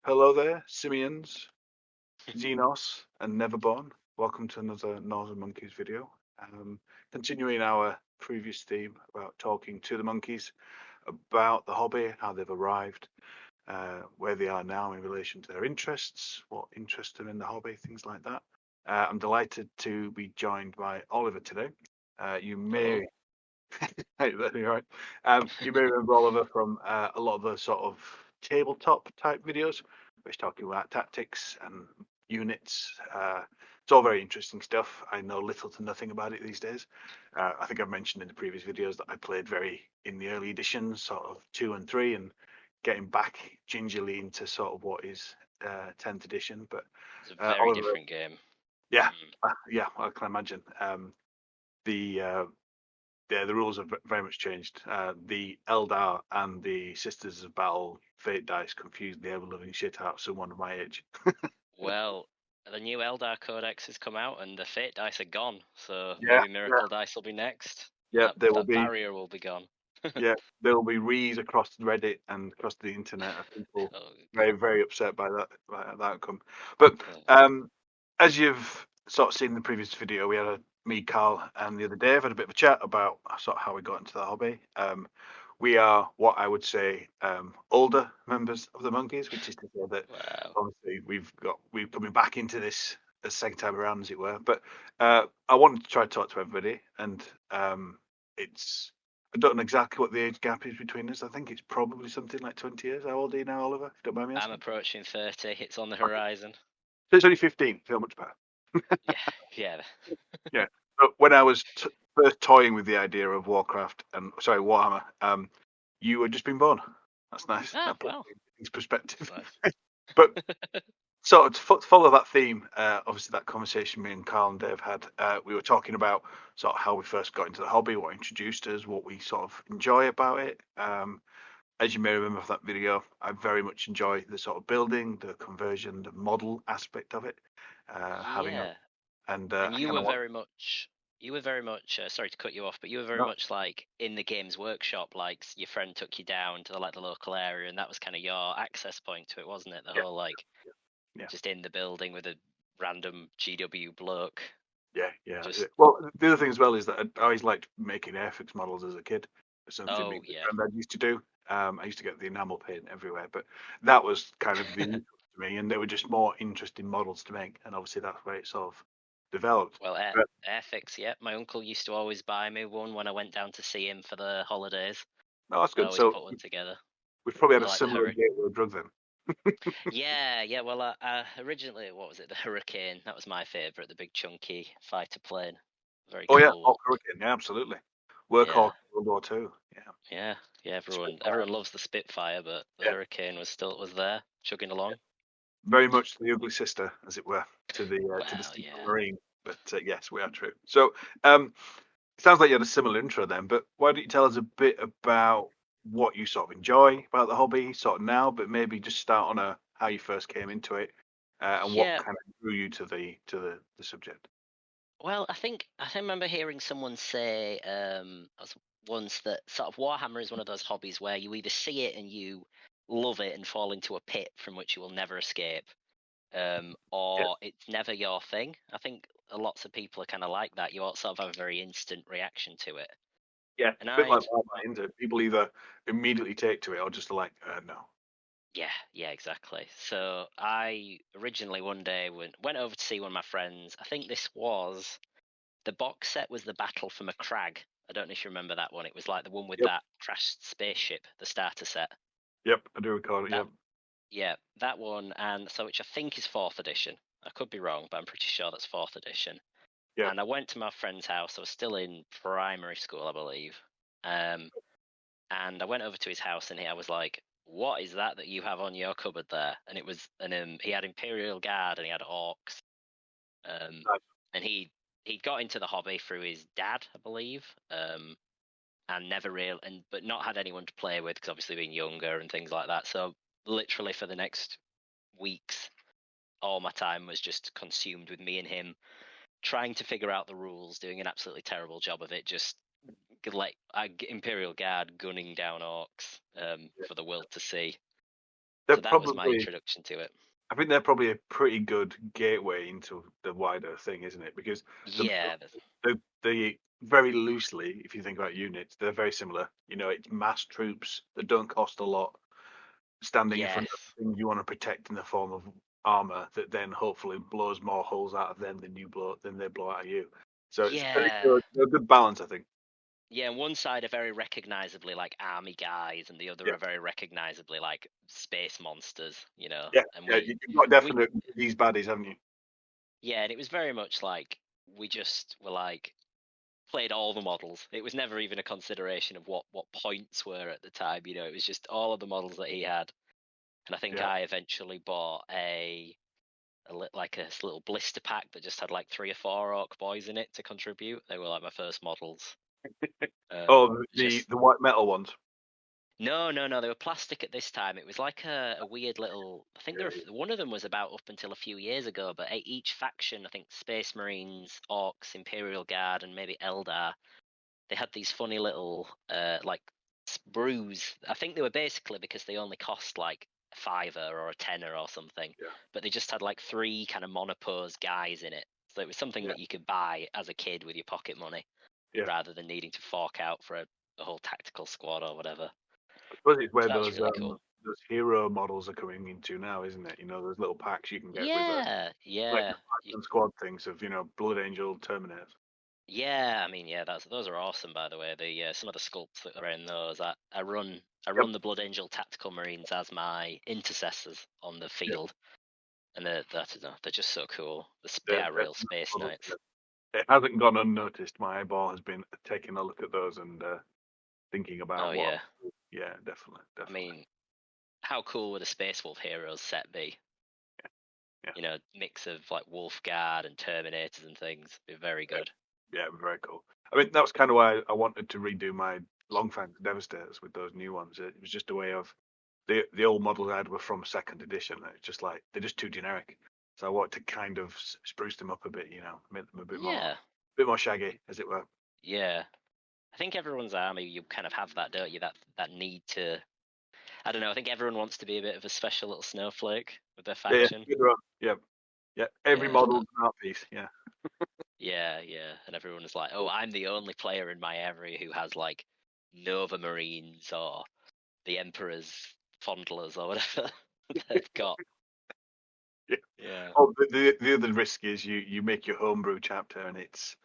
Hello there, Simians, Xenos, and Neverborn. Welcome to another Northern Monkeys video. Continuing our previous theme about talking to the monkeys about the hobby, how they've arrived, where they are now in relation to their interests, what interests them in the hobby, things like that. I'm delighted to be joined by Oliver today. You Hello. may, hey, you're right. You may remember Oliver from a lot of the sort of tabletop type videos, where he's talking about tactics and units. It's all very interesting stuff. I know little to nothing about it these days. I think I've mentioned in the previous videos that I played very in the early editions, sort of 2 and 3, and getting back gingerly into sort of what is 10th edition. But It's a very Oliver, different game. yeah, Mm. yeah, I can imagine. The Yeah, the rules have very much changed. The Eldar and the Sisters of Battle Fate dice confused the ever-loving shit out of someone of my age. Well, the new Eldar Codex has come out, and the Fate dice are gone. So Yeah, maybe yeah, Miracle dice will be next. yeah. That There will that be, barrier will be gone. yeah, there will be rees across Reddit and across the internet of people Oh very, God. very upset by that outcome. But Uh, um, as you've sort of seen in the previous video, we had me, Carl, and the other Dave had a bit of a chat about sort of how we got into the hobby. We are what I would say older members of the Monkeys, which is to say that wow. obviously we're coming back into this a second time around, as it were. But I wanted to try to talk to everybody, and it's I don't know exactly what the age gap is between us. I think it's probably something like 20 years. How old are you now, Oliver? If you don't mind me I'm asking. approaching 30. It's on the Okay. horizon. So it's only 15. Feel much better. Yeah, yeah. Yeah. But when I was first toying with the idea of Warcraft and sorry Warhammer, you had just been born. That's nice. Ah, That puts well, things in that's perspective. nice. But sort of to follow that theme, obviously that conversation me and Carl and Dave had, we were talking about sort of how we first got into the hobby, what introduced us, what we sort of enjoy about it. As you may remember from that video, I very much enjoy the sort of building, the conversion, the model aspect of it. Having a Yeah. and And I kind of want you were very much sorry to cut you off, but you were very no, much like in the games workshop, like your friend took you down to like the local area, and that was kind of your access point to it, wasn't it? The yeah, whole like yeah. just in the building with a random GW bloke. Yeah, yeah, that's Just it. Well, the other thing as well is that I always liked making Airfix models as a kid. It's something me oh and yeah, my granddad used to do. I used to get the enamel paint everywhere, but that was kind of the interest to me, and they were just more interesting models to make, and obviously that's where it sort of developed. well But Airfix, yeah. My uncle used to always buy me one when I went down to see him for the holidays. no, that's I good. always So put one together. we've probably had I a like the similar gateway drug then. Yeah, yeah. Well, originally, what was it? The Hurricane. That was my favorite. The big chunky fighter plane. Very Oh yeah, cool one. Hawk Hurricane, yeah, absolutely. Yeah, Workhorse World War Two, yeah. yeah, yeah. Spitfire, Everyone loves the Spitfire, but the yeah. Hurricane was there, chugging along. Very much the ugly sister, as it were, to the Well, Secret yeah, Marine. But yes, we are true. So um, it sounds like you had a similar intro then. But why don't you tell us a bit about what you sort of enjoy about the hobby, sort of now, but maybe just start on a how you first came into it, and what yeah. kind of drew you to the subject. Well, I remember hearing someone say once that sort of Warhammer is one of those hobbies where you either see it and you love it and fall into a pit from which you will never escape, Yeah, or it's never your thing. I think lots of people are kind of like that. You all sort of have a very instant reaction to it. yeah, And bit like I'd, Marmite, isn't it? People either immediately take to it or just like, no. yeah, yeah, exactly. So I originally one day went over to see one of my friends. I think this was the box set was the Battle for McCrag. I don't know if you remember that one. It was like the one with Yep, that crashed spaceship, the starter set. yep, I do recall it. That Yep, yeah, that one, and so which I think is fourth edition. I could be wrong, but I'm pretty sure that's fourth edition. yep. And I went to my friend's house. I was still in primary school, I believe. Um, and I went over to his house, and I was like, "What is that you have on your cupboard there?" And it was, he had Imperial Guard and he had orcs. Um, Nice. and he got into the hobby through his dad, I believe. And never real and but not had anyone to play with because obviously being younger and things like that. So literally for the next weeks, all my time was just consumed with me and him trying to figure out the rules, doing an absolutely terrible job of it. Just like Imperial Guard gunning down orcs for the world to see. They're So that was my probably, introduction to it. I think they're probably a pretty good gateway into the wider thing, isn't it? Because the Yeah, the very loosely, if you think about units, they're very similar. You know, it's mass troops that don't cost a lot, standing in front of yes, things you want to protect in the form of armor that then hopefully blows more holes out of them than they blow out of you. So it's very yeah. good, a good balance, I think. Yeah, and one side are very recognizably like army guys, and the other Yeah, are very recognizably like space monsters, you know. yeah, And yeah. You've got we, definite these baddies, haven't you? yeah, and it was very much like we just were like played all the models. It was never even a consideration of what points were at the time, you know. It was just all of the models that he had, and I think Yeah, I eventually bought like a little blister pack that just had like 3 or 4 orc boys in it to contribute. They were like my first models. oh, Just the white metal ones. No, no, no. They were plastic at this time. It was like a weird little. I think Yeah, there one of them was about up until a few years ago. But each faction, I think Space Marines, Orcs, Imperial Guard, and maybe Eldar, they had these funny little like sprues. I think they were basically because they only cost like a fiver or a tenner or something. yeah, But they just had like 3 kind of monopose guys in it. So it was something yeah, that you could buy as a kid with your pocket money yeah. rather than needing to fork out for a whole tactical squad or whatever. I suppose it's where So that was really cool. those hero models are coming into now, isn't it? You know, those little packs you can get with Yeah, like yeah, the Five-Man squad things of Blood Angel Terminators. yeah. I mean, yeah, those are awesome. By the way, the some of the sculpts that are in those, I Yep, run the Blood Angel Tactical Marines as my intercessors on the yep. field, and they're just so cool. They They're, are they're real nice space models, knights. yeah. It hasn't gone unnoticed. My eyeball has been taking a look at those and thinking Oh about what. yeah, Yeah, definitely, I definitely. mean, how cool would a Space Wolf Heroes set be? Yeah, You know, mix of like Wolf Guard and Terminators and things. Be very yeah, good. yeah, very cool. I mean, that was kind of why I wanted to redo my Longfangs Devastators with those new ones. It was just a way of the old models I had were from second edition. It's just like they're just too generic. So I wanted to kind of spruce them up a bit, make them a Yeah, bit more shaggy, as it were. yeah. I think everyone's army, you kind of have that, don't you? That need to. I don't know. I think everyone wants to be a bit of a special little snowflake with their Yeah, faction. yeah, yeah, yeah. Every Yeah, model's an art piece. Yeah, yeah, yeah. And everyone is like, "Oh, I'm the only player in my area who has like Nova Marines or the Emperor's Fondlers or whatever they've got." yeah. Yeah, Oh, the other risk is you make your homebrew chapter and it's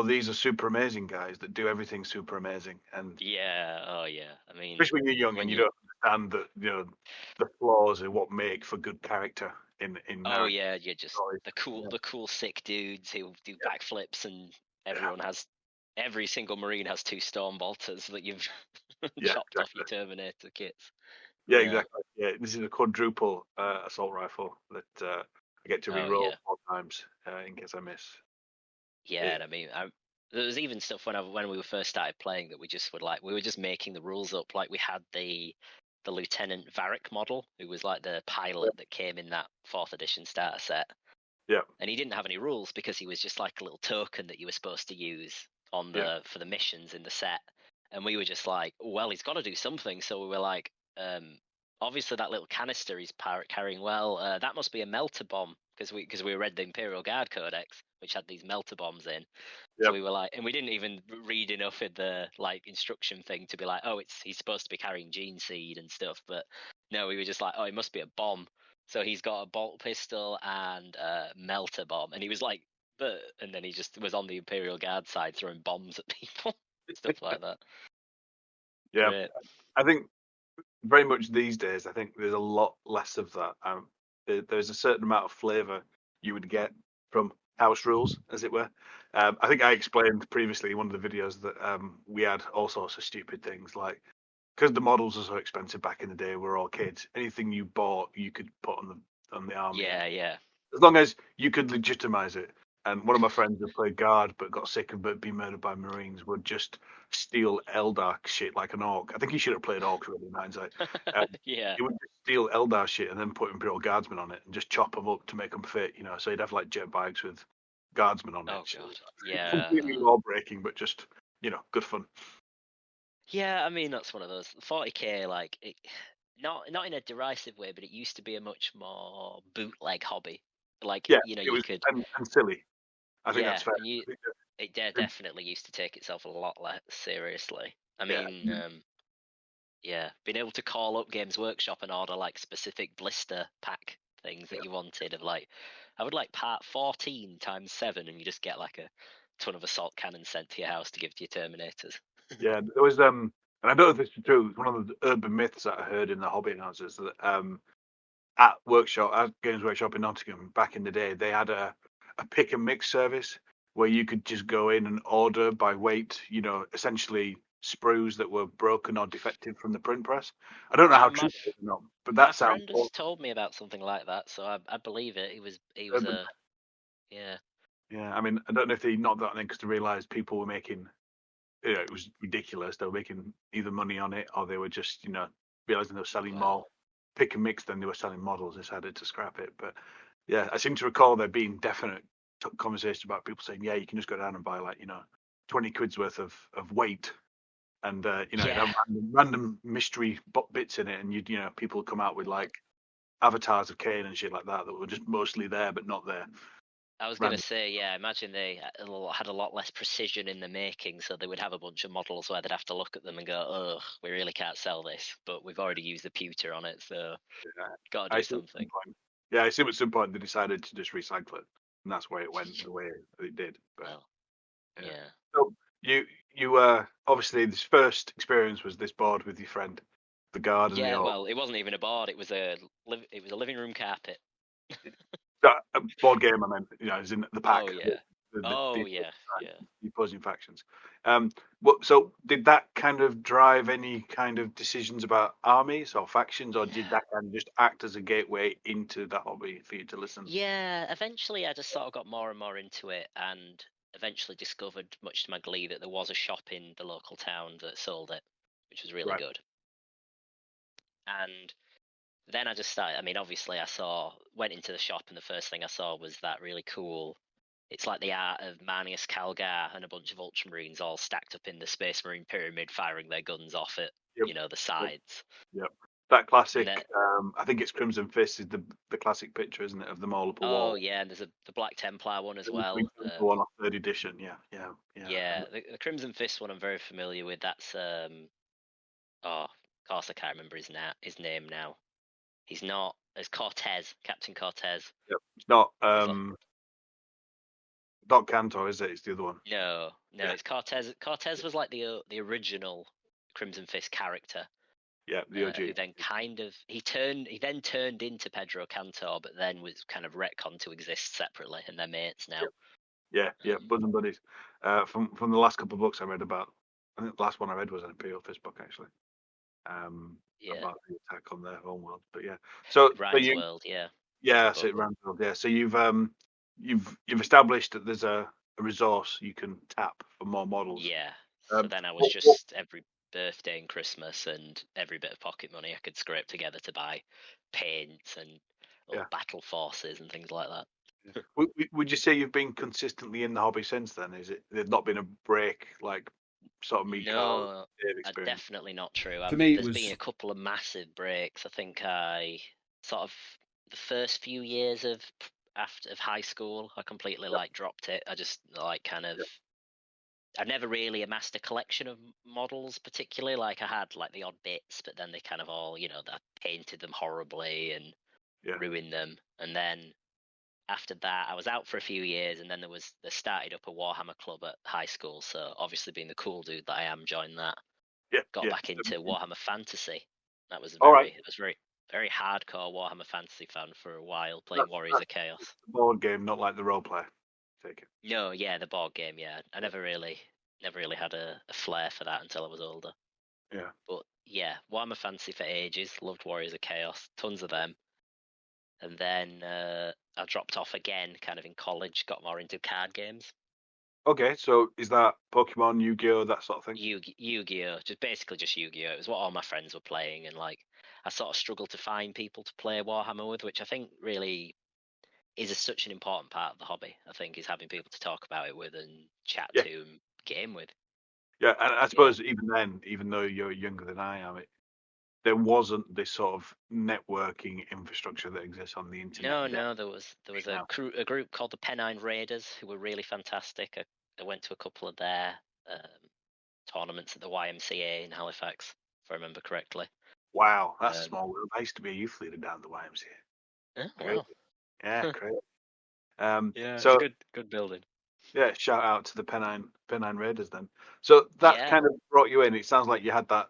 these are super amazing guys that do everything super amazing, and yeah. Oh, yeah. I mean, especially when you're young and when you you, don't understand the flaws and what make for good character in oh narrative yeah, you're just stories. the Yeah, cool sick dudes who do yeah, backflips, and yeah, every single Marine has 2 Storm Bolters that you've yeah, chopped off your exactly. Terminator kits. Yeah, Yeah. exactly. Yeah, this is a quadruple assault rifle that I get to Oh re-roll yeah. 4 times in case I miss. Yeah, It, and I mean, there was even stuff when we first started playing that we just would like we were just making the rules up. Like we had the Lieutenant Varric model, who was like the yeah, pilot that came in that 4th edition starter set, yeah, and he didn't have any rules because he was just like a little token that you were supposed to use on yeah, the for the missions in the set. And we were just like, well, he's got to do something. So we were like, obviously that little canister he's carrying, well, that must be a melter bomb because we read the Imperial Guard Codex, which had these melter bombs in. yeah. So we were like, and we didn't even read enough in the like instruction thing to be like, oh, he's supposed to be carrying gene seed and stuff. But no, we were just like, oh, it must be a bomb. So he's got a bolt pistol and a melter bomb, and he was like, and then he just was on the Imperial Guard side throwing bombs at people, stuff like that. Yeah. Great. I think very much these days, I think there's a lot less of that. There's a certain amount of flavour you would get from house rules, as it were. I think I explained previously in one of the videos that we had all sorts of stupid things like because the models are so expensive back in the day, we're all kids. Anything you bought, you could put on the army, and Yeah, yeah. as long as you could legitimize it. And one of my friends who played guard but got sick of being murdered by Marines would just steal Eldar shit like an orc. I think he should have played orcs really in hindsight. Um, Yeah. he would just steal Eldar shit and then put Imperial Guardsmen on it and just chop them up to make them fit. So he'd have like jet bikes with Guardsmen on it. Oh So, God. Yeah. completely law breaking, but just good fun. Yeah, I mean that's one of those 40k. Like not in a derisive way, but it used to be a much more bootleg hobby. Like, Yeah, it you was could, and silly. I think that's yeah, fair. and I think it that, definitely used to take itself a lot less seriously. I yeah, mean, yeah, being able to call up Games Workshop and order like specific blister pack things yeah, that you wanted of like, I would like part 14 times 7, and you just get like a ton of assault cannons sent to your house to give to your Terminators. yeah. There was and I don't know if this is true. One of the urban myths that I heard in the hobby announcers that at Games Workshop in Nottingham back in the day, they had a pick and mix service where you could just go in and order by weight, essentially sprues that were broken or defective from the print press. I don't know how My true it is or not, but my that sounds friend has told me about something like that, so I believe it. He was urban. a yeah. Yeah, I mean, I don't know if they knocked that in because they realised people were making, it was ridiculous. They were making either money on it or they were just, realising they were selling more Well, pick and mix than they were selling models. They decided to scrap it. But yeah, I seem to recall there being definite conversations about people saying, yeah, you can just go down and buy like, 20 quid's worth of weight and, it'd yeah. have random mystery bits in it. And people would come out with like avatars of Kane and shit like that were just mostly there, but not there. I was gonna Random. say, yeah. Imagine they had a lot less precision in the making, so they would have a bunch of models where they'd have to look at them and go, "Ugh, we really can't sell this," but we've already used the pewter on it, so Yeah. got to I do assume at some something. point. Yeah, I assume at some point they decided to just recycle it, and that's why it went the way it did. But Well, yeah. yeah, So you obviously this first experience was this board with your friend, the garden, the yeah. orc. Well, it wasn't even a board; it was a living room carpet. A board game. I meant, as in the Oh pack, yeah, the oh yeah, yeah. opposing factions. So did that kind of drive any kind of decisions about armies or factions, or did that kind of just act as a gateway into the hobby for you to listen? Yeah, eventually I just sort of got more and more into it and eventually discovered, much to my glee, that there was a shop in the local town that sold it, which was really Right. good. And then I just started, I mean, obviously went into the shop and the first thing I saw was that really cool, it's like the art of Manius Calgar and a bunch of Ultramarines all stacked up in the Space Marine pyramid firing their guns off at, Yep. the Yep. sides. Yep. That And then, classic, I think it's Crimson Fist is the classic picture, isn't it, of them all up a oh wall. yeah, and there's the Black Templar one as The well. Green Temple one off third edition. Yeah, yeah, yeah. Yeah, the Crimson Fist one I'm very familiar with. That's oh, of course I can't remember his name now. He's not as Cortez, Captain Cortez. Yep. It's not He's like Doc Cantor, is it? It's the other one. no, Yeah, it's Cortez. Cortez was like the original Crimson Fist character, yeah, the who OG. then he then turned into Pedro Cantor, but then was kind of retconned to exist separately, and they're mates now. Yep. Yeah, yeah, bosom buddies. From the last couple of books I read about, I think the last one I read was an Imperial Fist book actually. Yeah, About the attack on their home world. But yeah, so Ryan's you, World. Yeah, yeah, good so book. Ranfield, yeah. So you've established that there's a resource you can tap for more models. Yeah. So Um, then I was what just every birthday and Christmas and every bit of pocket money I could scrape together to buy paint and little yeah. battle forces and things like that. Yeah. Would you say you've been consistently in the hobby since then? Is it there's not been a break like sort of me, Carl, No, Dave experience? definitely not true. For me, it There's been a was couple of massive breaks. I think I sort of the first few years of high school, I completely Yep, like dropped it. I just like kind of yep, I never really amassed a collection of models particularly. Like I had like the odd bits, but then they kind of all, I painted them horribly and yeah. ruined them. And then after that, I was out for a few years, and then they started up a Warhammer club at high school. So obviously, being the cool dude that I am, joined that. Yeah, Got yeah. back into Warhammer Fantasy. That was All right. I was very very hardcore Warhammer Fantasy fan for a while, playing That's Warriors of Chaos. the board game, not like the role play. Take it. No, yeah, the board game. Yeah, I Yeah, never really had a flair for that until I was older. yeah. But yeah, Warhammer Fantasy for ages. Loved Warriors of Chaos, tons of them. And then I dropped off again, kind of in college. Got more into card games. Okay, so is that Pokemon, Yu-Gi-Oh, that sort of thing? Yu-Gi-Oh, just basically just Yu-Gi-Oh. It was what all my friends were playing, and like I sort of struggled to find people to play Warhammer with, which I think really is such an important part of the hobby. I think is having people to talk about it with and chat Yeah, to and game with. yeah. And I Yeah, suppose even then, even though you're younger than I am, there wasn't this sort of networking infrastructure that exists on the internet. No, there was Now, a group called the Pennine Raiders who were really fantastic. I went to a couple of their tournaments at the YMCA in Halifax, if I remember correctly. wow, that's a Um, small world. I used to be a youth leader down at the YMCA. oh, Great. wow. Yeah, great. Yeah, it's a So good building. yeah, shout out to the Pennine Raiders then. So that Yeah, kind of brought you in. It sounds like you had that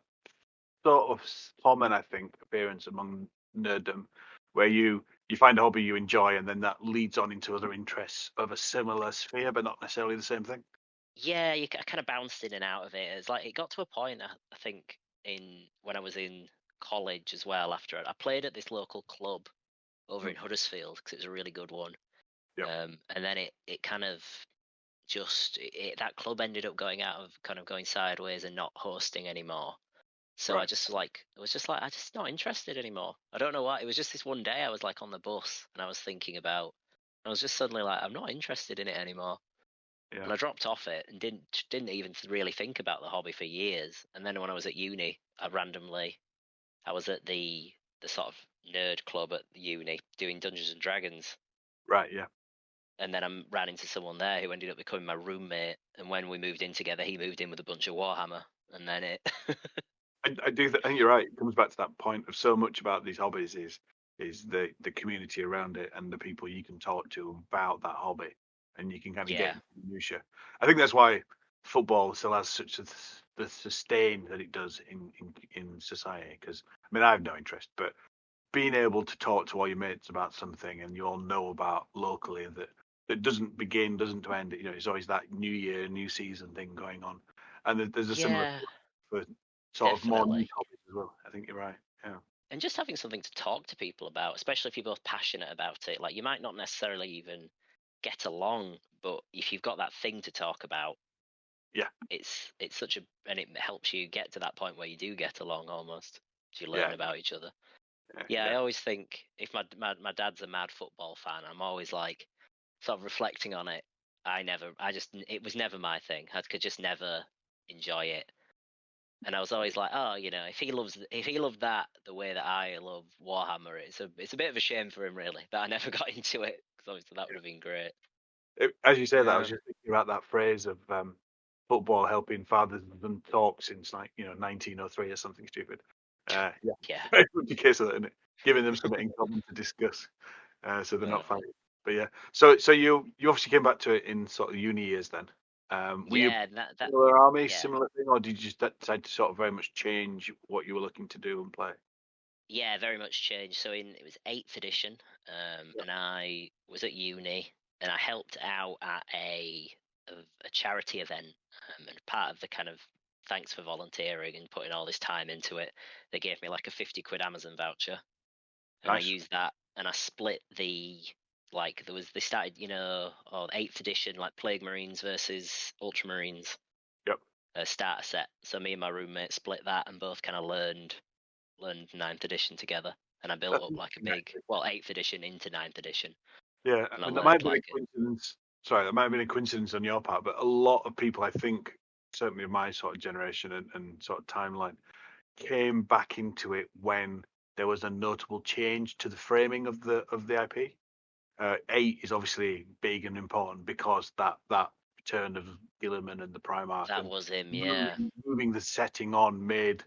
sort of common, I think, appearance among nerddom, where you find a hobby you enjoy, and then that leads on into other interests of a similar sphere, but not necessarily the same thing. yeah, I kind of bounced in and out of it. It's like it got to a point, I think, in when I was in college as well. After I played at this local club over Mm. in Huddersfield because it was a really good one. Yep. And then it kind of just that club ended up going out of kind of going sideways and not hosting anymore. So Right. I was just like I just not interested anymore. I don't know why. It was just this one day I was like on the bus and I was thinking about. I was just suddenly like I'm not interested in it anymore. Yeah. And I dropped off it and didn't even really think about the hobby for years. And then when I was at uni, I was at the sort of nerd club at the uni doing Dungeons and Dragons. Right. Yeah. And then I ran into someone there who ended up becoming my roommate. And when we moved in together, he moved in with a bunch of Warhammer. And then it, I do. I think you're right. It comes back to that point of so much about these hobbies is the community around it and the people you can talk to about that hobby, and you can kind of get yeah, into the minutia. I think that's why football still has such the sustain that it does in society. Because I mean, I have no interest, but being able to talk to all your mates about something and you all know about locally that doesn't begin, doesn't end. You know, it's always that new year, new season thing going on, and there's a similar yeah, for sort of more niche definitely. hobbies as well. I think you're right. Yeah. And just having something to talk to people about, especially if you're both passionate about it. Like you might not necessarily even get along, but if you've got that thing to talk about, Yeah. it's such a and it helps you get to that point where you do get along almost. As you Yeah. learn about each other. Yeah. Yeah, I Yeah. always think if my dad's a mad football fan, I'm always like sort of reflecting on it. It was never my thing. I could just never enjoy it. And I was always like, oh, if he loved that the way that I love Warhammer, it's a bit of a shame for him really that I never got into it because obviously that would have been great. As you say that, I was Yeah, just thinking about that phrase of football helping fathers and talk since 1903 or something stupid. Yeah, yeah, very much a case of that, isn't it? Giving them something in common to discuss, so they're not uh, fighting. But yeah, so you obviously came back to it in sort of uni years then. Were you yeah. That similar army, yeah, similar thing, or did you just decide to sort of very much change what you were looking to do and play? yeah. Very much changed. So it was eighth edition, Yeah. and I was at uni, and I helped out at a charity event, and part of the kind of thanks for volunteering and putting all this time into it, they gave me like a 50 quid Amazon voucher, and I Nice. used that, and I split they started eighth edition like Plague Marines versus Ultramarines Yep. starter set. So me and my roommate split that and both kind of learned ninth edition together, and I built That's up like a interesting, big actually. eighth edition into ninth edition, Yeah, and I I mean, that might learned have been a like coincidence. Sorry, that might have been a coincidence on your part, but a lot of people, I think, certainly of my sort of generation and sort of timeline, came back into it when there was a notable change to the framing of the IP. Eight is obviously big and important because that return of Gilliman and the Primarch that and was him. Yeah, moving the setting on made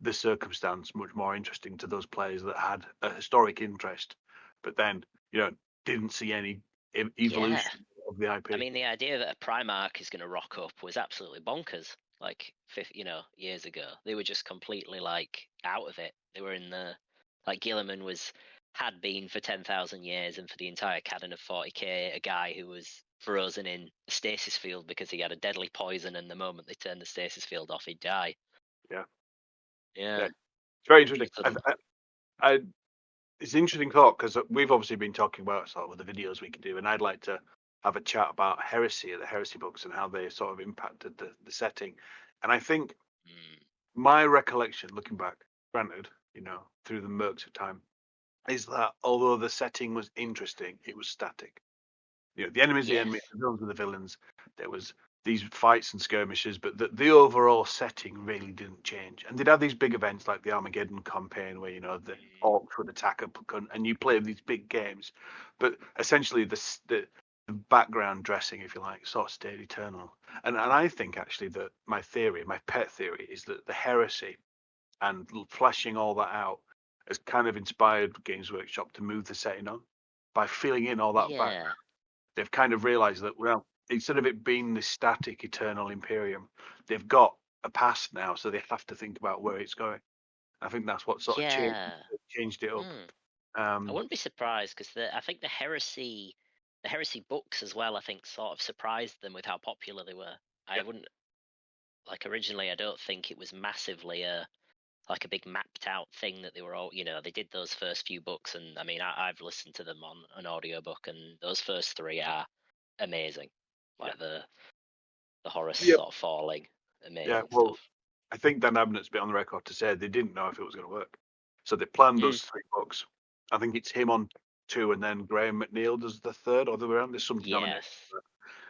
the circumstance much more interesting to those players that had a historic interest, but then you know didn't see any yeah. evolution of the I IP. mean, the idea that a Primarch is going to rock up was absolutely bonkers. Like, years ago, they were just completely like out of it. They were in the like Gilliman had been for 10,000 years, and for the entire canon of 40k, a guy who was frozen in a stasis field because he had a deadly poison, and the moment they turned the stasis field off, he'd die. Yeah, yeah, Yeah, it's very interesting. suddenly. I it's an interesting thought because we've obviously been talking about sort of the videos we can do, and I'd like to have a chat about heresy, the heresy books, and how they sort of impacted the setting. And I think Mm, my recollection, looking back, granted, through the murks of time, is that although the setting was interesting, it was static. The enemies, the yes, enemies, the villains were the villains. There was these fights and skirmishes, but the overall setting really didn't change. And they'd have these big events like the Armageddon campaign, where the orcs would attack and you play these big games, but essentially the background dressing, if you like, sort of stayed eternal. And I think actually that my pet theory, is that the heresy and fleshing all that out has kind of inspired Games Workshop to move the setting on by filling in all that back. Yeah. They've kind of realised that, well, instead of it being this static eternal Imperium, they've got a past now, so they have to think about where it's going. I think that's what sort of changed it up. I wouldn't be surprised, because I think the heresy books as well, I think, sort of surprised them with how popular they were. I wouldn't, like, originally I don't think it was massively like a big mapped out thing that they were all, they did those first few books, and I mean, I've listened to them on an audiobook, and those first 3 are amazing. Like the Horus sort of falling, amazing stuff. I think Dan Abnett's been on the record to say they didn't know if it was going to work, so they planned those 3 books. I think it's him on 2, and then Graham McNeil does the 3rd, or the way around. There's something on it,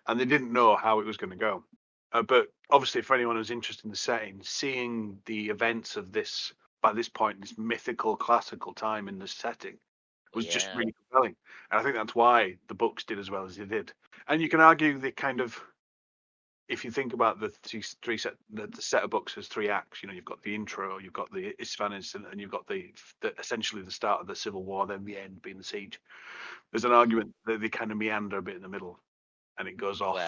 and they didn't know how it was going to go. But obviously, for anyone who's interested in the setting, seeing the events of this, by this point, this mythical, classical time in the setting, was just really compelling. And I think that's why the books did as well as they did. And you can argue they kind of, if you think about the set of books as 3 acts, you've got the intro, you've got the Isfahan incident, and you've got the essentially the start of the Civil War, then the end being the siege. There's an argument that they kind of meander a bit in the middle, and it goes off.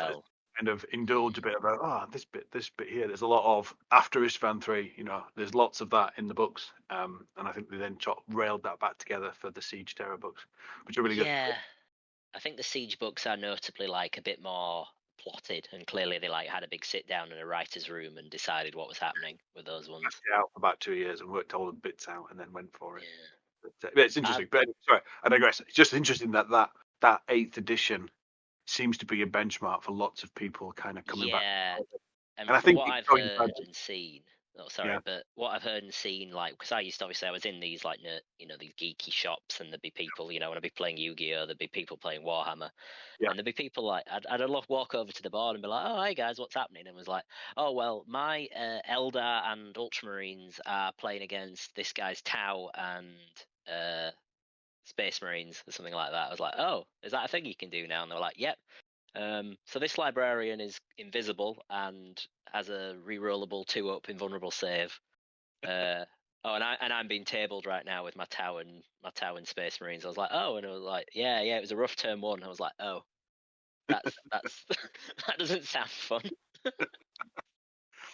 Kind of indulge a bit about this bit here. There's a lot of after Isfahan 3, there's lots of that in the books, and I think they then railed that back together for the Siege Terror books, which are really good. Yeah, I think the Siege books are notably like a bit more plotted, and clearly they like had a big sit down in a writer's room and decided what was happening with those ones. Out for about 2 years and worked all the bits out and then went for it. But it's interesting. But sorry, I digress. It's just interesting that 8th edition seems to be a benchmark for lots of people kind of coming back. And I think what I've heard and seen, but what I've heard and seen, like, because I was in these, like, these geeky shops, and there'd be people, when I'd be playing Yu-Gi-Oh, there'd be people playing Warhammer, and there'd be people like, I'd walk over to the board and be like, oh, hey guys, what's happening? And was like, oh, well, my Eldar and Ultramarines are playing against this guy's Tau and Space Marines or something like that. I was like, oh, is that a thing you can do now? And they were like, yep. So this librarian is invisible and has a rerollable 2-up invulnerable save. And I'm being tabled right now with my Tau and Space Marines. I was like, oh, and I was like, yeah, it was a rough turn 1. I was like, oh, that's that doesn't sound fun.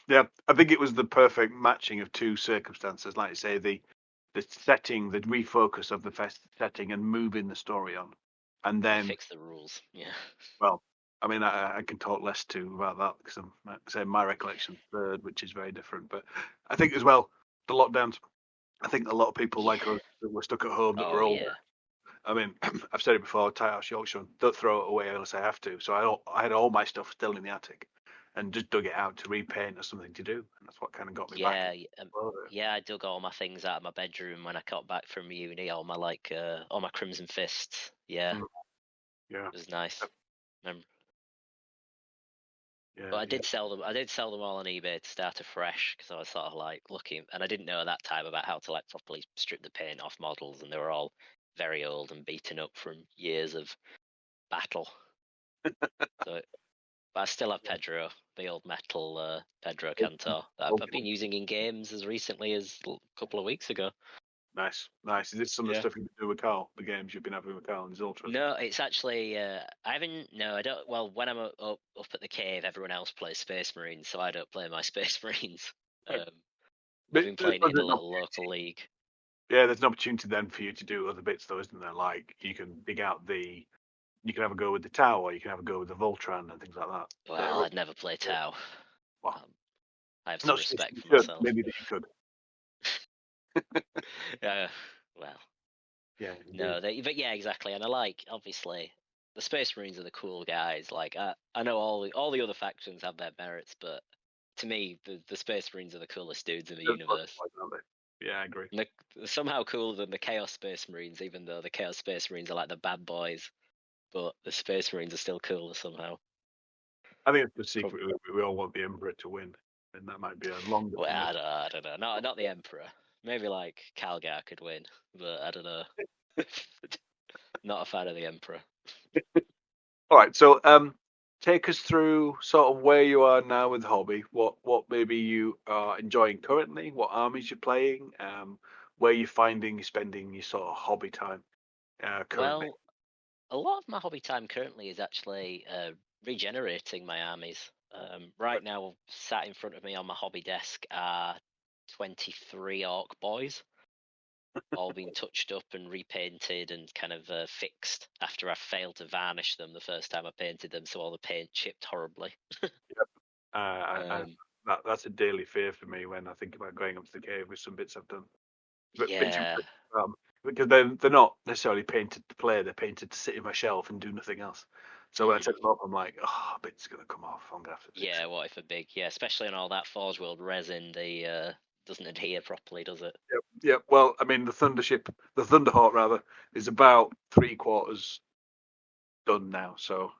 Yeah, I think it was the perfect matching of 2 circumstances. Like I say, the setting, the refocus of the setting and moving the story on, and then fix the rules. Yeah. Well, I mean, I can talk less too about that, because I'm saying my recollection 3rd, which is very different. But I think as well, the lockdowns. I think a lot of people like us that were stuck at home that were older. Yeah. I mean, I've said it before. Tight House Yorkshire, don't throw it away unless I have to. So I had all my stuff still in the attic, and just dug it out to repaint or something to do, and that's what kind of got me back. Yeah, I dug all my things out of my bedroom when I got back from uni. All my Crimson Fists. Yeah, yeah, it was nice. But I did sell them. I did sell them all on eBay to start afresh, because I was sort of like looking, and I didn't know at that time about how to like properly strip the paint off models, and they were all very old and beaten up from years of battle. But I still have Pedro, the old metal Pedro Cantor that I've been using in games as recently as a couple of weeks ago. Nice. Is this some of the stuff you do with Carl? The games you've been having with Carl and his Ultras? No, it's actually I haven't. No, I don't. Well, when I'm up at the cave, everyone else plays Space Marines, so I don't play my Space Marines. I've been playing it in a little local league. Yeah, there's an opportunity then for you to do other bits, though, isn't there? Like you can dig out you can have a go with the Tau, or you can have a go with the Voltran and things like that. Well, I'd never play Tau. Well, I have some respect for myself. Maybe that you could. Well. Yeah. No, but yeah, exactly. And I like, obviously, the Space Marines are the cool guys. Like I know all the other factions have their merits, but to me, the Space Marines are the coolest dudes in the universe. Yeah, I agree. And they're somehow cooler than the Chaos Space Marines, even though the Chaos Space Marines are like the bad boys. But the Space Marines are still cooler somehow. I think it's just secretly we all want the Emperor to win, and that might be a longer. Well, I don't know. Not the Emperor. Maybe like Calgar could win, but I don't know. Not a fan of the Emperor. All right, so take us through sort of where you are now with the hobby. What maybe you are enjoying currently, what armies you're playing, where you're finding you're spending your sort of hobby time currently. Well, a lot of my hobby time currently is actually regenerating my armies. Right now, sat in front of me on my hobby desk are 23 orc boys, all been touched up and repainted and kind of fixed after I failed to varnish them the first time I painted them, so all the paint chipped horribly. Um, That's a daily fear for me when I think about going up to the cave with some bits I've done. But yeah, because they're not necessarily painted to play; they're painted to sit in my shelf and do nothing else. So when I mhm. take them up, I'm like, oh, a bit's gonna come off. I'm gonna have to fix Yeah, it. what if a big, yeah, especially on all that Forge World resin, the doesn't adhere properly, does it? Yep, yep. Well, I mean, the Thunderhawk rather, is about 3/4 done now. So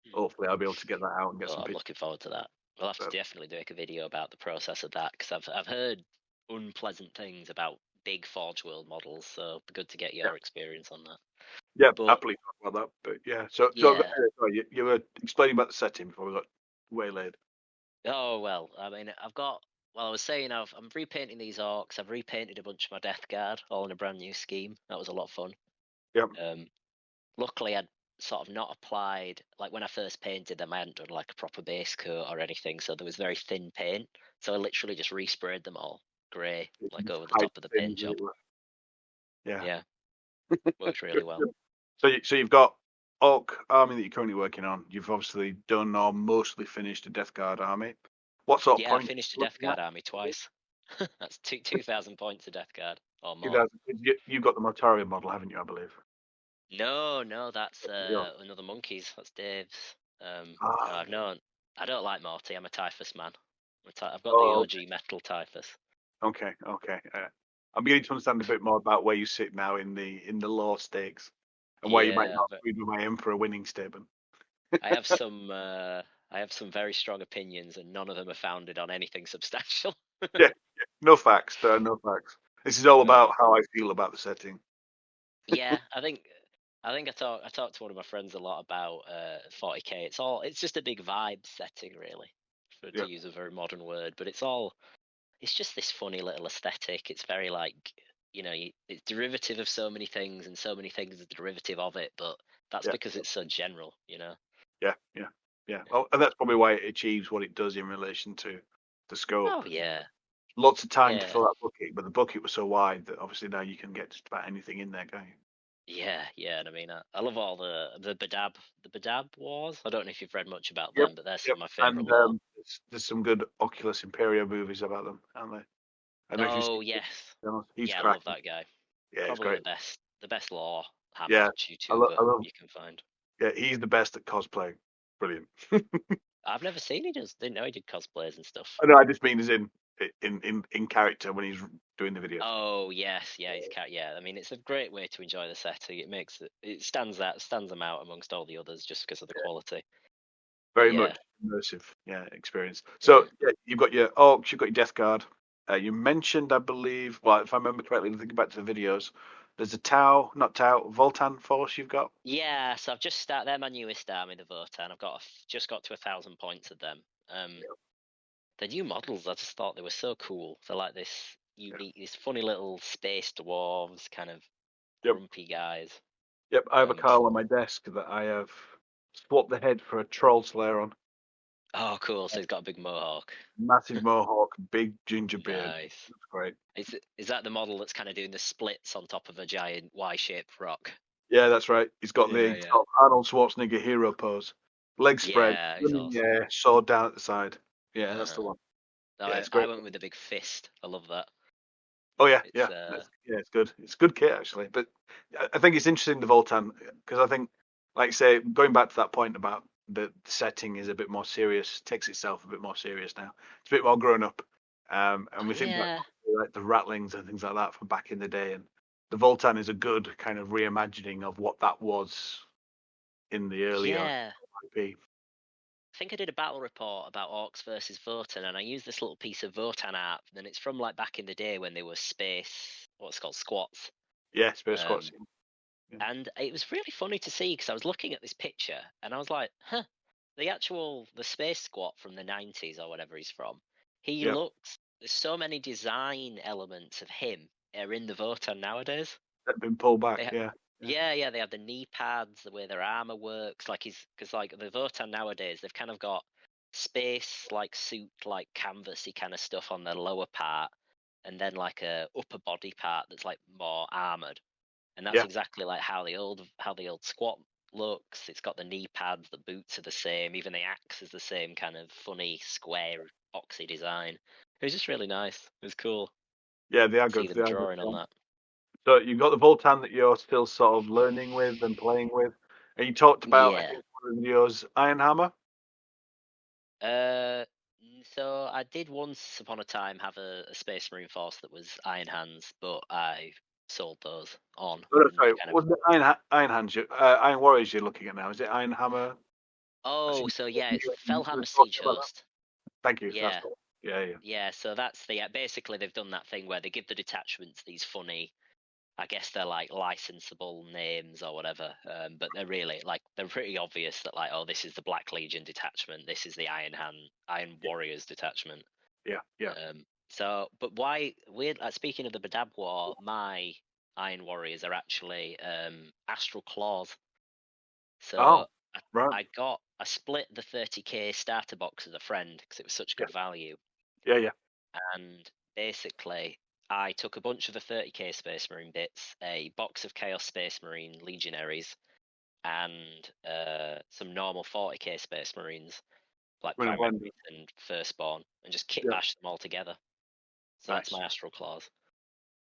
Hmm. hopefully I'll be able to get that out and get Well, some I'm pictures. looking forward to that. We'll have to definitely make a video about the process of that because I've heard unpleasant things about big Forge World models, so it'd be good to get Yeah, your experience on that. yeah. But Happily talk about that. But yeah. So yeah, sorry, you were explaining about the setting before we got waylaid. oh well, I mean, I've got. Well, I was saying I'm repainting these orcs. I've repainted a bunch of my Death Guard, all in a brand new scheme. That was a lot of fun. Yep. Um, Luckily, I'd sort of not applied, like when I first painted them, I hadn't done like a proper base coat or anything, so there was very thin paint. So I literally just resprayed them all grey, like over the Hide top of the the paint things, as job. it were. Yeah. Yeah, works really Good, well. good. So you've got Orc army that you're currently working on. You've obviously done or mostly finished a Death Guard army. What sort of Yeah, I points finished a are you Death looking at? Guard army twice. That's 2,000 points of Death Guard or more. 2000. You've got the Mortarion model, haven't you? I believe. No, no, that's Yeah. another Monkeighs. That's Dave's. No, Ah, I've known. I don't like Morty. I'm a Typhus man. I've got the oh, OG metal Typhus. okay, okay. I'm beginning to understand a bit more about where you sit now in the low stakes and why you might Yeah, not agree with my aim for a winning statement. I have some. I have some very strong opinions, and none of them are founded on anything substantial. Yeah, no facts, sir, no facts. This is all No. about how I feel about the setting. Yeah, I talked to one of my friends a lot about 40k. It's just a big vibe setting, really, for Yeah, to use a very modern word. But it's just this funny little aesthetic. It's very like it's derivative of so many things, and so many things are derivative of it. But that's yeah, because it's so general. yeah, yeah, yeah. Yeah. Well, and that's probably why it achieves what it does in relation to the scope. Oh yeah, Lots of time to yeah. fill that bucket, but the bucket was so wide that obviously now you can get just about anything in there, can't you? Yeah, and I mean, I love all the Badab wars. I don't know if you've read much about Yep, them, but they're some yep. of my favorite And lore. there's some good Oculus Imperio movies about them, aren't there? I don't know if you've Oh seen yes, them. He's yeah, I love cracking. that guy. Yeah, it's Probably great. the best lore hammer Yeah, YouTuber I love. you can find. Yeah, he's the best at cosplay. Brilliant. I've never seen he does. Didn't know he did cosplays and stuff. I know. I just mean as in character when he's doing the videos. Oh yes, yeah, he's cat. Yeah, I mean, it's a great way to enjoy the setting. It stands them out amongst all the others just because of the quality. But Very yeah, much immersive, yeah, experience. yeah, So yeah, you've got your Orcs, you've got your Death Guard. You mentioned, I believe, well, if I remember correctly, thinking back to the videos, there's a Tau, not Tau, Voltan force you've got. yeah. So I've just started. They're my newest army, the Votan. Just got to 1,000 points of them. The new models, I just thought they were so cool. They're like this Yeah. unique, these funny little space dwarves, kind of Yep. grumpy guys. Yep. I have a Um, Carl on my desk that I have swapped the head for a Troll Slayer on. oh, cool. So he's got a big mohawk. Massive mohawk, big ginger beard. Nice. That's great. Is that the model that's kind of doing the splits on top of a giant Y-shaped rock? Yeah, that's right. He's got Yeah, the yeah. sort of Arnold Schwarzenegger hero pose. Legs spread, Yeah, he's gun in the awesome. air, sword down at the side. Yeah, that's Uh-huh. the one. No, Yeah, I, it's I great. went with the big fist. I love that. Oh yeah, It's yeah, yeah, it's good. It's good kit actually, but I think it's interesting the Voltan because I think, like I say, going back to that point about the setting is a bit more serious, takes itself a bit more serious now. It's a bit more grown up, and we think back yeah, to, like the Rattlings and things like that from back in the day, and the Voltan is a good kind of reimagining of what that was in the earlier yeah. IP. think I did a battle report about Orcs versus Votan, and I used this little piece of Votan art, and it's from like back in the day when they were space, what's called squats. Yeah, Space Squad's. Um, and it was really funny to see because I was looking at this picture and I was like, huh, the space squat from the 90s or whatever he's from, he Yeah, looks, there's so many design elements of him are in the Votan nowadays. they've been pulled back. They ha- Yeah, yeah, yeah, they have the knee pads, the way their armor works. Like he's because like the Votan nowadays, they've kind of got space like suit, like canvasy kind of stuff on their lower part, and then like a upper body part that's like more armored. And that's yeah, exactly like how the old squat looks. It's got the knee pads, the boots are the same, even the axe is the same kind of funny square boxy design. It was just really nice. It was cool yeah. They are to see good. They them are good. drawing on that. So you've got the Voltan that you're still sort of learning with and playing with, and you talked about, I Yeah. think, one of the videos, Iron Hammer. So I did once upon a time have a Space Marine force that was Iron Hands, but I sold those on Oh, no, and sorry, kind of. wasn't it Iron Hands? Iron Warriors you're looking at now? Is it Iron Hammer? I Oh, see. so yeah, it's You Fellhammer talking Siege about that. Host. Thank you. That's Yeah, the one. Yeah, yeah, yeah. So that's the basically they've done that thing where they give the detachments these funny, I guess they're like licensable names or whatever. But they're really like they're pretty obvious that like, oh, this is the Black Legion detachment, this is the Iron Warriors detachment. yeah, yeah. But why weird? Speaking of the Badab War, my Iron Warriors are actually Astral Claws. Oh, So right. I split the 30k starter box with a friend because it was such Yeah, good value, yeah, yeah. and basically I took a bunch of the 30k Space Marine bits, a box of Chaos Space Marine Legionaries, and some normal 40k Space Marines, like Really Primaries blended. and Firstborn, and just kit Yeah, bash them all together. So that's nice. my Astral Claws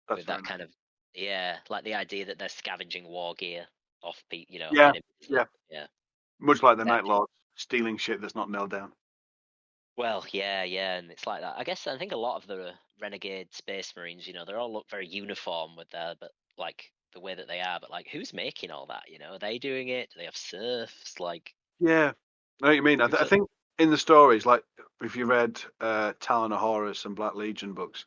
That's with very that nice. kind of, yeah, like the idea that they're scavenging war gear off Yeah, enemies. yeah. Yeah, Much like the that Night Lords stealing shit that's not nailed down. well, yeah, and it's like that. I think a lot of the renegade space marines, they all look very uniform with but like the way that they are. But like, who's making all that? Are they doing it? Do they have serfs? Like, Yeah, I know what you mean. it's I a, think in the stories, like if you read Talon of Horus and Black Legion books,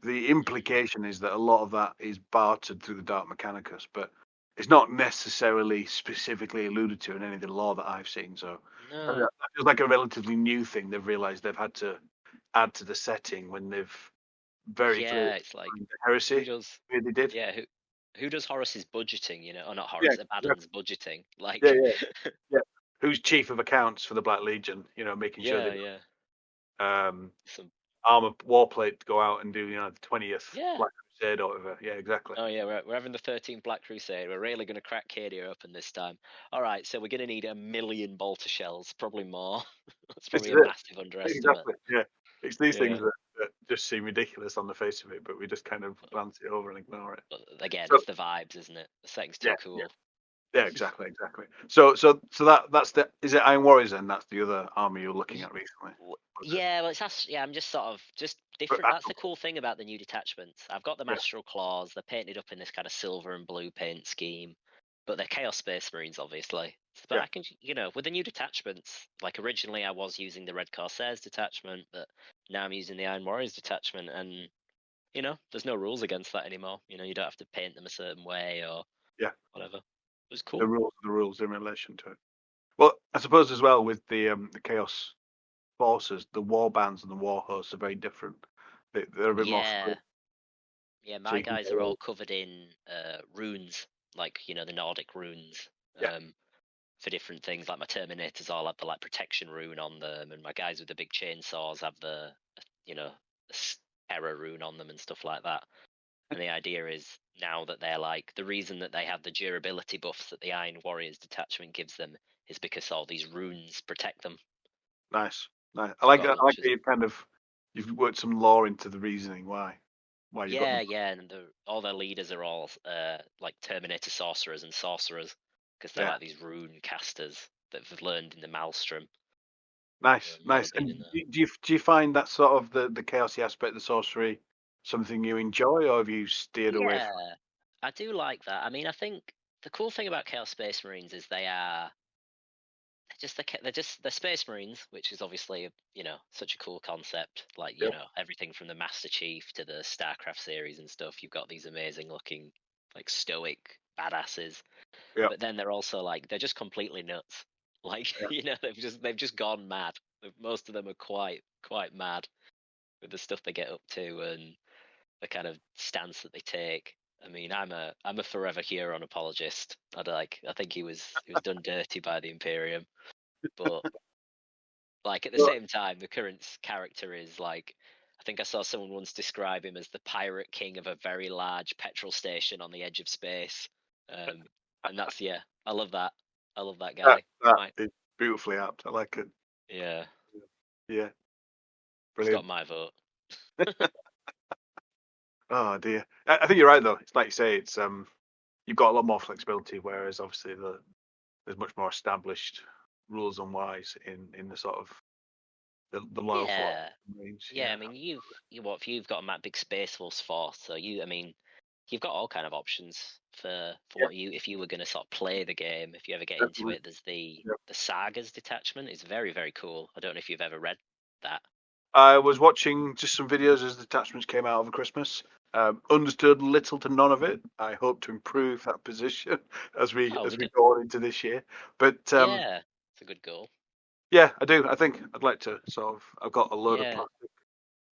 the implication is that a lot of that is bartered through the Dark Mechanicus, but it's not necessarily specifically alluded to in any of the lore that I've seen. So no, that feels like a relatively new thing. They've realised they've had to add to the setting when they've very clearly yeah, it's like defined the who heresy. does, Yeah, they did. yeah, who does Horace's budgeting? Or not Yeah, Horace, exactly. Abaddon's budgeting? Yeah, Like, yeah, yeah. Who's chief of accounts for the Black Legion? Making sure yeah, they yeah, um, some, armor war plate to go out and do the 20th yeah. Black Crusade or whatever. Yeah, exactly. Oh yeah, we're having the 13th Black Crusade. We're really going to crack Cadia open this time. All right, so we're going to need 1 million bolter shells, probably more. That's This probably is a it. massive underestimate. Exactly. Yeah. It's these things Yeah. that just seem ridiculous on the face of it, but we just kind of glance it over and ignore it. But again, So it's the vibes, isn't it? The setting's yeah, too yeah, cool. yeah, exactly, exactly. So that's the is it Iron Warriors then? That's the other army you're looking Y- at recently. Was it? Yeah, well, yeah. I'm just sort of just But different. That's the Astral. cool thing about the new detachments. I've got the Yeah, Astral Claws. They're painted up in this kind of silver and blue paint scheme, but they're Chaos Space Marines, obviously. But yeah, I can, with the new detachments, like originally I was using the Red Corsairs detachment, but now I'm using the Iron Warriors detachment, and there's no rules against that anymore. You don't have to paint them a certain way or yeah. whatever. It was The cool. rules are the rules in relation to it. Well, I suppose as well with the Chaos forces, the war bands and the war hosts are very different. They're a bit more Yeah, free, yeah. so My you can guys are all go. covered in runes, like the Nordic runes. Yeah, For different things, like my Terminators all have the like protection rune on them, and my guys with the big chainsaws have the you know terror rune on them and stuff like that. And the idea is now that they're like the reason that they have the durability buffs that the Iron Warriors detachment gives them is because all these runes protect them. nice, nice. I So I've like got a that. I like bunch of that you've worked some lore into the reasoning why you've got them. yeah, and all their leaders are all like Terminator sorcerers and sorcerers because they're Yeah, like these rune casters that have learned in the Maelstrom. nice, All nice. been And in there. do you find that sort of the chaosy aspect, the sorcery, something you enjoy, or have you steered away from? Yeah, I do like that. I mean, I think the cool thing about Chaos Space Marines is they're they're Space Marines, which is obviously such a cool concept. Like Yep. everything from the Master Chief to the StarCraft series and stuff. You've got these amazing looking like stoic badasses, Yep. but then they're also like they're just completely nuts. Like Yep. they've just gone mad. Most of them are quite mad with the stuff they get up to and the kind of stance that they take. I mean, I'm a forever Huron apologist. I think he was done dirty by the Imperium, but like at the Well, same time, the current character is like, I think I saw someone once describe him as the pirate king of a very large petrol station on the edge of space, and that's I love that. I love that guy. that Right. is beautifully apt. I like it. Yeah, Yeah, he's got brilliant. my vote. Oh dear. I think you're right though. It's like you say, it's you've got a lot more flexibility, whereas obviously there's much more established rules and whys in the sort of the loyal force Yeah, range. yeah. Yeah. I mean, you've got a big Space Force force, so I mean, you've got all kind of options for Yeah, what if you were going to sort of play the game. If you ever get into definitely. it, there's the Yeah. sagas detachment. It's very very cool. I don't know if you've ever read that. I was watching just some videos as the attachments came out over Christmas. Understood little to none of it. I hope to improve that position as we Oh, go on into this year. But yeah, it's a good goal. yeah, I do. I think I'd like to sort of. I've got a load of Yeah, plastic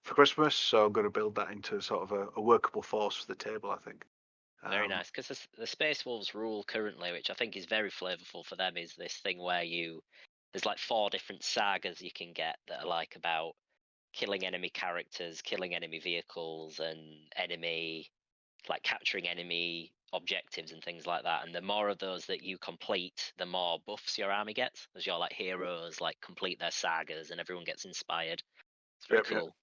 for Christmas, so I'm going to build that into sort of a workable force for the table. I think. very Um, nice. Because the Space Wolves rule currently, which I think is very flavorful for them, is this thing where there's like 4 different sagas you can get that are like about killing enemy characters, killing enemy vehicles, and capturing enemy objectives and things like that. And the more of those that you complete, the more buffs your army gets, as your like heroes like complete their sagas and everyone gets inspired. It's very yep, yep. cool.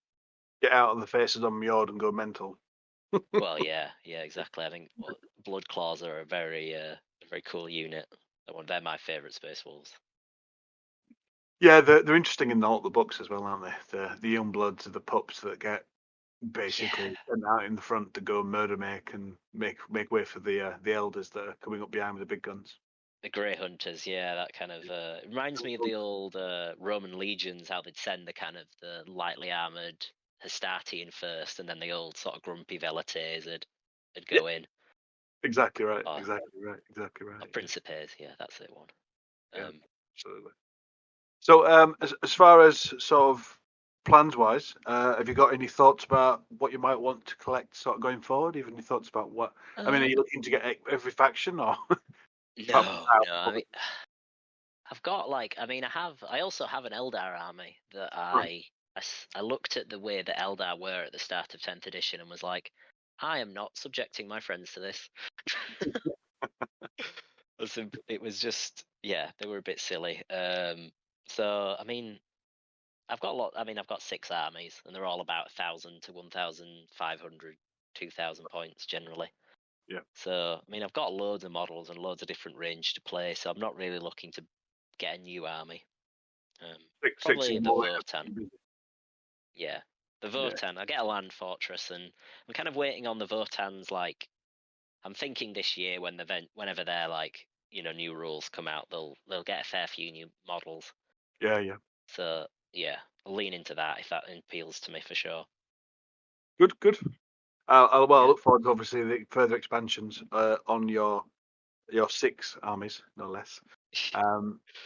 Get out on the faces on Mjord and go mental. Well, yeah, exactly. I think Blood Claws are a very cool unit. They're my favorite Space Wolves. Yeah, they're interesting in all the books as well, aren't they? The young bloods, the pups that get Yeah, basically sent out in the front to go murder and make way for the elders that are coming up behind with the big guns. the Grey Hunters. Yeah, that kind of it reminds me of the old Roman legions. How they'd send the lightly armored Hastati in first, and then the old sort of grumpy Velites would Yeah, go in. exactly right. Oh, Exactly right. Exactly right. or Principes. Yeah, that's it one. Yeah, Um, absolutely. So, as far as sort of plans wise, have you got any thoughts about what you might want to collect, sort of going forward? Even any thoughts about what? I mean, are you looking to get every faction, or apart from no, that, no. I mean, I've got I also have an Eldar army that right. I looked at the way that Eldar were at the start of 10th edition and was like, I am not subjecting my friends to this. It was just, yeah, they were a bit silly. So I mean, I've got a lot. I mean, I've got 6 armies, and they're all about 1,000 to 1,500, 2,000 points generally. Yeah, So I mean, I've got loads of models and loads of different range to play. So I'm not really looking to get a new army. Um, six Probably in the more. Votan. Yeah, the Yeah, Votan. I get a land fortress, and I'm kind of waiting on the Votans. Like, I'm thinking this year whenever their new rules come out, they'll get a fair few new models. yeah, yeah. So yeah, I'll lean into that if that appeals to me for sure. Good, good. I Yeah. look forward to obviously the further expansions on your 6 armies, no less.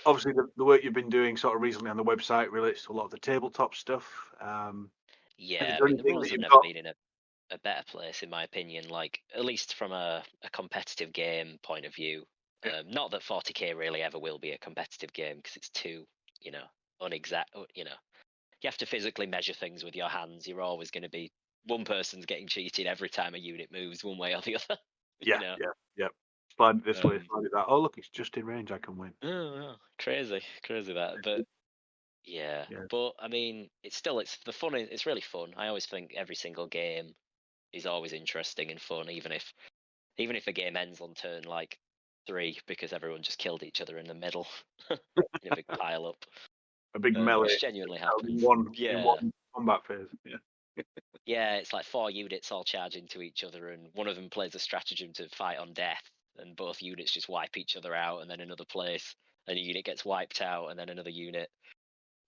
Obviously, the work you've been doing sort of recently on the website relates to a lot of the tabletop stuff. Is Yeah, I there mean the anything rules that have you've never got? been in a better place in my opinion. Like at least from a competitive game point of view. Yeah, Not that 40k really ever will be a competitive game because it's too you know unexact. You have to physically measure things with your hands. You're always going to be one person's getting cheated every time a unit moves one way or the other. you yeah, know. yeah, yeah. Slide it this way, Um, slide it that. Oh, look, it's just in range. I can win. oh, crazy, that. But yeah, Yeah, but I mean, it's the fun. It's really fun. I always think every single game is always interesting and fun, even if a game ends on turn like 3 because everyone just killed each other in the middle in a big pile up, a big melee which genuinely in happens. one combat phase. Yeah, Yeah, it's like 4 units all charge into each other, and one of them plays a stratagem to fight on death, and both units just wipe each other out, and then another place and a unit gets wiped out, and then another unit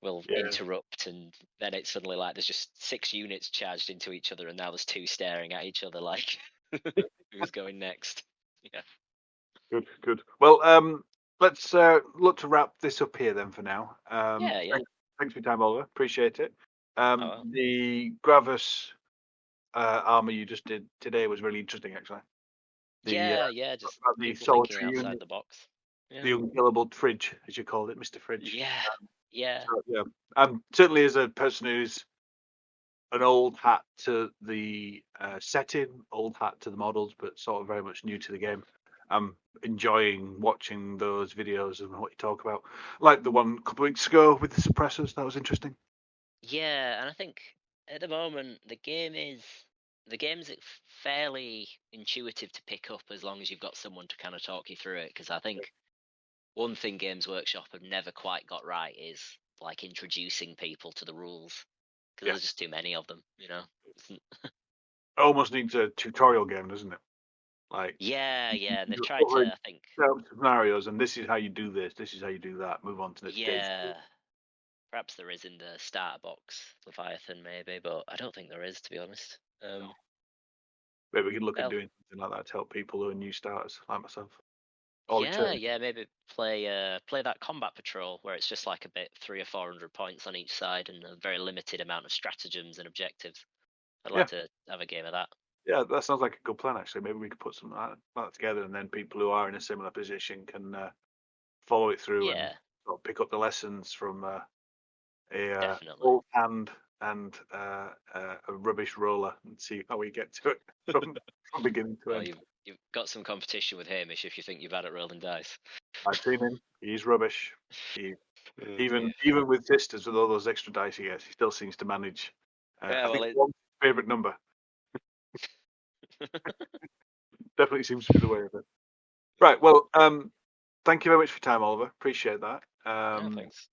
will Yeah. interrupt, and then it's suddenly like there's just 6 units charged into each other, and now there's 2 staring at each other like who's going next. Yeah. Good. Well, let's look to wrap this up here then for now. Yeah. Thanks for your time, Oliver. Appreciate it. Oh, The Gravis armor you just did today was really interesting, actually. yeah, just About the people thinking solitary outside unit, the box. Yeah. the unkillable fridge, as you called it, Mr. Fridge. Yeah. So, yeah. Certainly as a person who's an old hat to the setting, old hat to the models, but sort of very much new to the game. I'm enjoying watching those videos and what you talk about. Like the one a couple of weeks ago with the suppressors, that was interesting. Yeah, and I think at the moment the game's fairly intuitive to pick up as long as you've got someone to kind of talk you through it. Because I think one thing Games Workshop have never quite got right is like introducing people to the rules, because Yeah, there's just too many of them, you know. it almost needs a tutorial game, doesn't it? Like Yeah, and they've you're tried covering to, I think. scenarios, and this is how you do this, this is how you do that. Move on to the next stage. Yeah, perhaps there is in the starter box Leviathan maybe, but I don't think there is, to be honest. Maybe we could look at Well, doing something like that to help people who are new starters like myself. Or return. yeah, maybe play that combat patrol where it's just like a bit 300 or 400 points on each side and a very limited amount of stratagems and objectives. I'd like Yeah. to have a game of that. Yeah, that sounds like a good plan, actually. Maybe we could put something like that together, and then people who are in a similar position can follow it through and Yeah, sort of pick up the lessons from a definitely. old hand and a rubbish roller, and see how we get to it from beginning to Well, end. you've got some competition with Hamish if you think you've had it rolling dice. I've seen him. He's rubbish. He, Oh dear. even with sisters, with all those extra dice he gets, he still seems to manage. Yeah, I think well, one favorite number definitely seems to be the way of it. Right. Well, thank you very much for your time, Oliver. Appreciate that. no, thanks.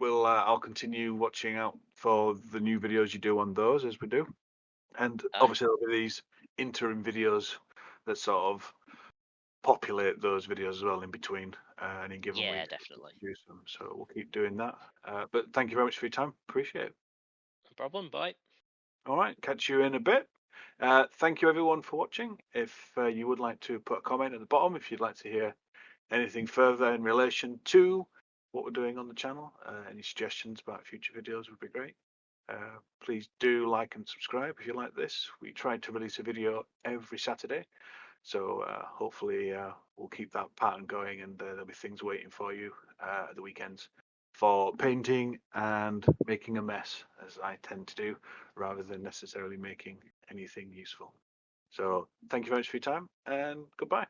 I'll continue watching out for the new videos you do on those as we do, and Aye. obviously there'll be these interim videos that sort of populate those videos as well in between any given Yeah, week. definitely. Use them, so we'll keep doing that. But thank you very much for your time. Appreciate it. No problem. Bye. All right, catch you in a bit. Thank you everyone for watching. If you would like to put a comment at the bottom, if you'd like to hear anything further in relation to what we're doing on the channel, any suggestions about future videos would be great. Please do like and subscribe if you like this. We try to release a video every Saturday, so hopefully we'll keep that pattern going, and there'll be things waiting for you at the weekends for painting and making a mess, as I tend to do, rather than necessarily making anything useful. So thank you very much for your time, and goodbye.